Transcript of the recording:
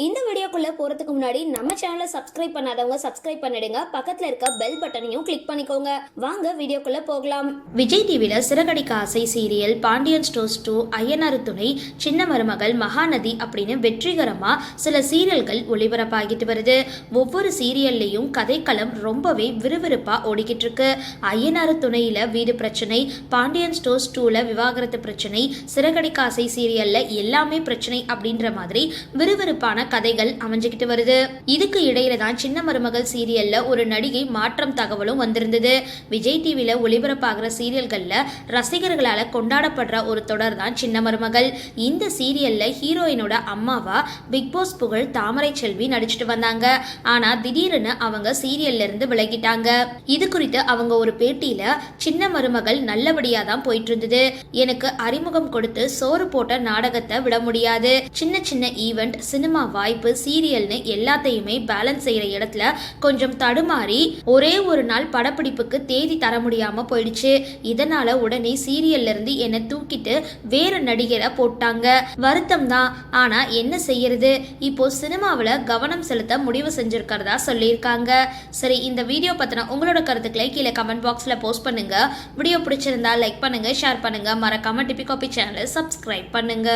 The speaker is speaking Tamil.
இந்த வீடியோக்குள்ள போறதுக்கு முன்னாடி நம்ம சேனலை சப்ஸ்கிரைப் பண்ணாதவங்க சப்ஸ்கிரைப் பண்ணிடுங்க, பக்கத்துல இருக்க பெல் பட்டனையும் கிளிக் பண்ணிக்கோங்க. வாங்க வீடியோக்குள்ள போகலாம். விஜய் டிவில சிறகடிக்க ஆசை சீரியல், பாண்டியன் ஸ்டோர்ஸ் 2, ஐயனார் துணை, சின்ன மருமகள், மகாநதி அப்படின்னு வெற்றிகரமா சில சீரியல்கள் ஒளிபரப்பாகிட்டு வருது. ஒவ்வொரு சீரியல்லையும் கதைக்களம் ரொம்பவே விறுவிறுப்பா ஓடிக்கிட்டு இருக்கு. ஐயனார் துணையில வீடு பிரச்சனை, பாண்டியன் ஸ்டோர்ஸ் 2ல விவாகரத்து பிரச்சனை, சிறகடிக்க ஆசை சீரியல்ல எல்லாமே பிரச்சனை அப்படின்ற மாதிரி விறுவிறுப்பான கதைகள் அமைஞ்சுக்கிட்டு வருது. இதுக்கு இடையில தான் சின்ன மருமகள் சீரியல்ல ஒரு நடிகை மாற்றம் தகவலும் வந்திருந்தது. விஜய் டிவில ஒளிபரப்பாகிற சீரியல்கள்ல ரசிகர்களால கொண்டாடப்படுற ஒரு தொடர் தான் சின்ன மருமகள். இந்த சீரியல்ல ஹீரோயினோட அம்மாவா பிக் பாஸ் புகழ் தாமரை செல்வி நடிச்சிட்டு வந்தாங்க. ஆனா திடீர்னு அவங்க சீரியல்ல இருந்து விலகிட்டாங்க. இது குறித்து அவங்க ஒரு பேட்டியில, சின்ன மருமகள் நல்லபடியா தான் போயிட்டு இருந்தது, எனக்கு அறிமுகம் கொடுத்து சோறு போட்ட நாடகத்தை விட முடியாது, சின்ன சின்ன ஈவெண்ட், சினிமா வாய்ப்பு, சீரியல்னு எல்லாத்தையுமே பேலன்ஸ் செய்யற இடத்துல கொஞ்சம் தடுமாறி ஒரே ஒரு நாள் படப்பிடிப்புக்கு தேதி தர முடியாம போயிடுச்சு. இதனால உடனே சீரியல்ல இருந்து என்னை தூக்கிட்டு வேற நடிகரை போட்டாங்க. வருத்தம் தான், ஆனா என்ன செய்யறது, இப்போ சினிமாவில் கவனம் செலுத்த முடிவு செஞ்சிருக்கிறதா சொல்லியிருக்காங்க. சரி, இந்த வீடியோ பத்தின உங்களோட கருத்துக்களை கீழே கமெண்ட் பாக்ஸ்ல போஸ்ட் பண்ணுங்க. வீடியோ பிடிச்சிருந்தா லைக் பண்ணுங்க, ஷேர் பண்ணுங்க, மறக்காம டிபி காபி சேனலை சப்ஸ்கிரைப் பண்ணுங்க.